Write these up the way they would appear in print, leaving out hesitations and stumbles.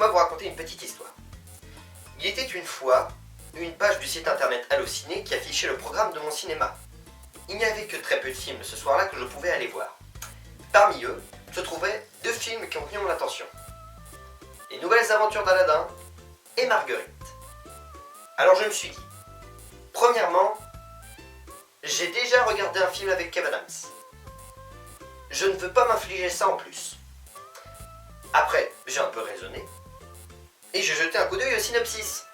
laissez-moi vous raconter une petite histoire. Il était une fois une page du site internet Allociné qui affichait le programme de mon cinéma. Il n'y avait que très peu de films ce soir-là que je pouvais aller voir. Parmi eux se trouvaient 2 films qui ont tenu mon attention. Les Nouvelles Aventures d'Aladin et Marguerite. Alors je me suis dit, premièrement, j'ai déjà regardé un film avec Kev Adams. Je ne veux pas m'infliger ça en plus. Après, j'ai un peu raisonné et j'ai jeté un coup d'œil au synopsis.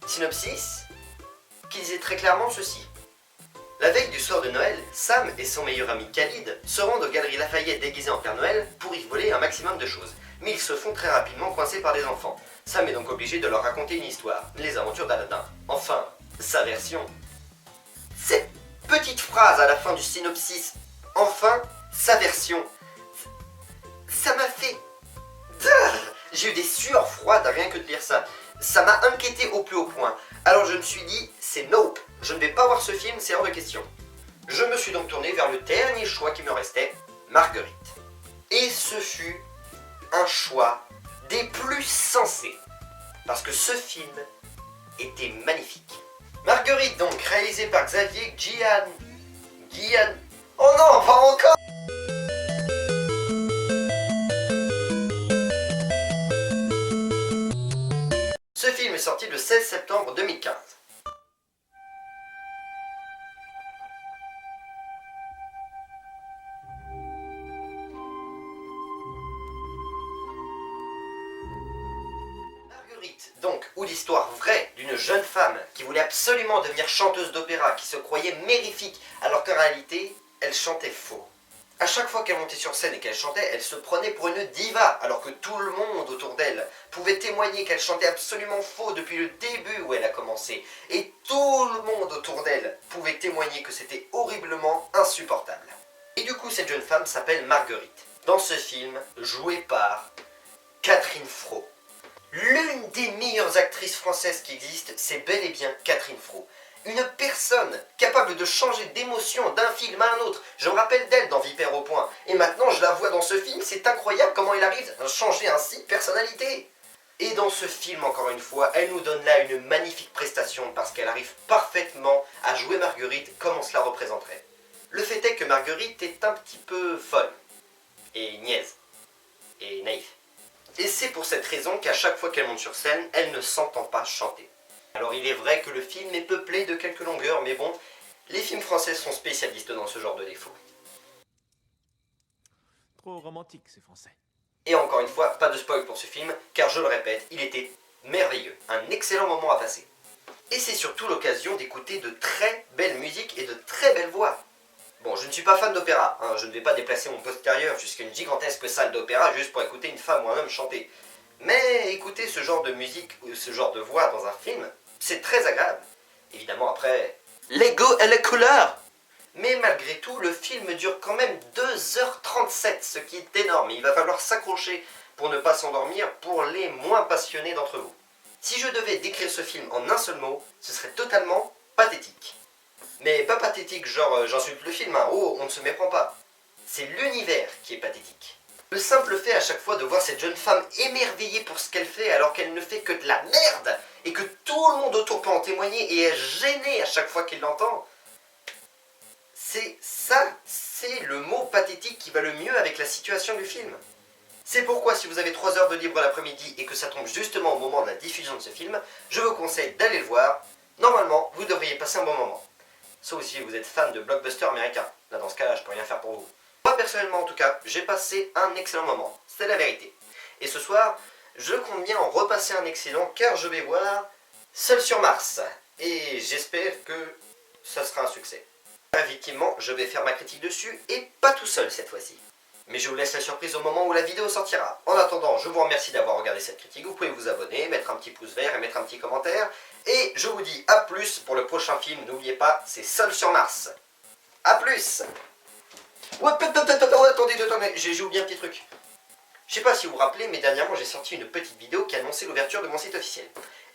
Synopsis qui disait très clairement ceci. La veille du soir de Noël, Sam et son meilleur ami Khalid se rendent aux Galeries Lafayette déguisés en Père Noël pour y voler un maximum de choses. Mais ils se font très rapidement coincés par des enfants. Sam est donc obligé de leur raconter une histoire, les aventures d'Aladin. Enfin, sa version. Cette petite phrase à la fin du synopsis, enfin, sa version, ça m'a fait... J'ai eu des sueurs froides rien que de lire ça. Ça m'a inquiété au plus haut point. Alors je me suis dit, c'est nope, je ne vais pas voir ce film, c'est hors de question. Je me suis donc tourné vers le dernier choix qui me restait, Marguerite. Et ce fut un choix des plus sensés. Parce que ce film était magnifique. Marguerite donc, réalisé par Xavier Guillan... Oh non, pas encore. Ce film est sorti le 16 septembre 2015. Marguerite, donc, ou l'histoire vraie d'une jeune femme qui voulait absolument devenir chanteuse d'opéra, qui se croyait mérifique, alors qu'en réalité, elle chantait faux. À chaque fois qu'elle montait sur scène et qu'elle chantait, elle se prenait pour une diva, alors que tout le monde autour d'elle pouvait témoigner qu'elle chantait absolument faux depuis le début où elle a commencé. Et tout le monde autour d'elle pouvait témoigner que c'était horriblement insupportable. Et du coup, cette jeune femme s'appelle Marguerite. Dans ce film, jouée par Catherine Fro. L'une des meilleures actrices françaises qui existent, c'est bel et bien Catherine Fro. Une personne capable de changer d'émotion d'un film à un autre. Je me rappelle d'elle dans Vipère au point. Et maintenant je la vois dans ce film, c'est incroyable comment elle arrive à changer ainsi de personnalité. Et dans ce film, encore une fois, elle nous donne là une magnifique prestation parce qu'elle arrive parfaitement à jouer Marguerite comme on se la représenterait. Le fait est que Marguerite est un petit peu folle. Et niaise. Et naïve. Et c'est pour cette raison qu'à chaque fois qu'elle monte sur scène, elle ne s'entend pas chanter. Alors il est vrai que le film est peuplé de quelques longueurs, mais bon, les films français sont spécialistes dans ce genre de défauts. Trop romantique, ces Français. Et encore une fois, pas de spoil pour ce film, car je le répète, il était merveilleux, un excellent moment à passer. Et c'est surtout l'occasion d'écouter de très belles musiques et de très belles voix. Bon, je ne suis pas fan d'opéra, hein, je ne vais pas déplacer mon postérieur jusqu'à une gigantesque salle d'opéra juste pour écouter une femme ou un homme chanter. Mais écouter ce genre de musique ou ce genre de voix dans un film, c'est très agréable. Évidemment après, l'ego et les couleurs. Mais malgré tout, le film dure quand même 2h37, ce qui est énorme. Il va falloir s'accrocher pour ne pas s'endormir pour les moins passionnés d'entre vous. Si je devais décrire ce film en un seul mot, ce serait totalement pathétique. Mais pas pathétique genre j'insulte le film, hein. Oh, on ne se méprend pas. C'est l'univers qui est pathétique. Le simple fait à chaque fois de voir cette jeune femme émerveillée pour ce qu'elle fait alors qu'elle ne fait que de la merde et que tout le monde autour peut en témoigner et est gêné à chaque fois qu'il l'entend. C'est le mot pathétique qui va le mieux avec la situation du film. C'est pourquoi si vous avez 3 heures de libre l'après-midi et que ça tombe justement au moment de la diffusion de ce film, je vous conseille d'aller le voir. Normalement, vous devriez passer un bon moment. Sauf si vous êtes fan de blockbusters américains. Là, dans ce cas-là, je peux rien faire pour vous. Moi, personnellement, en tout cas, j'ai passé un excellent moment. C'est la vérité. Et ce soir, je compte bien en repasser un excellent, car je vais voir Seul sur Mars. Et j'espère que ça sera un succès. Effectivement, je vais faire ma critique dessus, et pas tout seul cette fois-ci. Mais je vous laisse la surprise au moment où la vidéo sortira. En attendant, je vous remercie d'avoir regardé cette critique. Vous pouvez vous abonner, mettre un petit pouce vert et mettre un petit commentaire. Et je vous dis à plus pour le prochain film. N'oubliez pas, c'est Seul sur Mars. A plus. Ouais, attendez, j'ai oublié un petit truc. Je sais pas si vous vous rappelez, mais dernièrement j'ai sorti une petite vidéo qui annonçait l'ouverture de mon site officiel.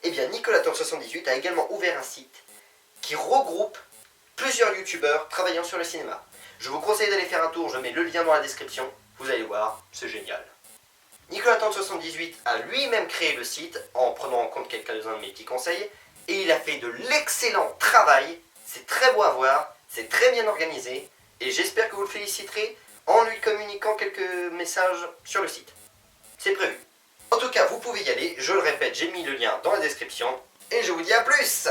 Eh bien, Nicolas Tom 78 a également ouvert un site qui regroupe plusieurs youtubeurs travaillant sur le cinéma. Je vous conseille d'aller faire un tour, je mets le lien dans la description. Vous allez voir, c'est génial. Nicolas Tente 78 a lui-même créé le site en prenant en compte quelques-uns de mes petits conseils et il a fait de l'excellent travail. C'est très beau à voir, c'est très bien organisé et j'espère que vous le féliciterez en lui communiquant quelques messages sur le site. C'est prévu. En tout cas, vous pouvez y aller, je le répète, j'ai mis le lien dans la description et je vous dis à plus!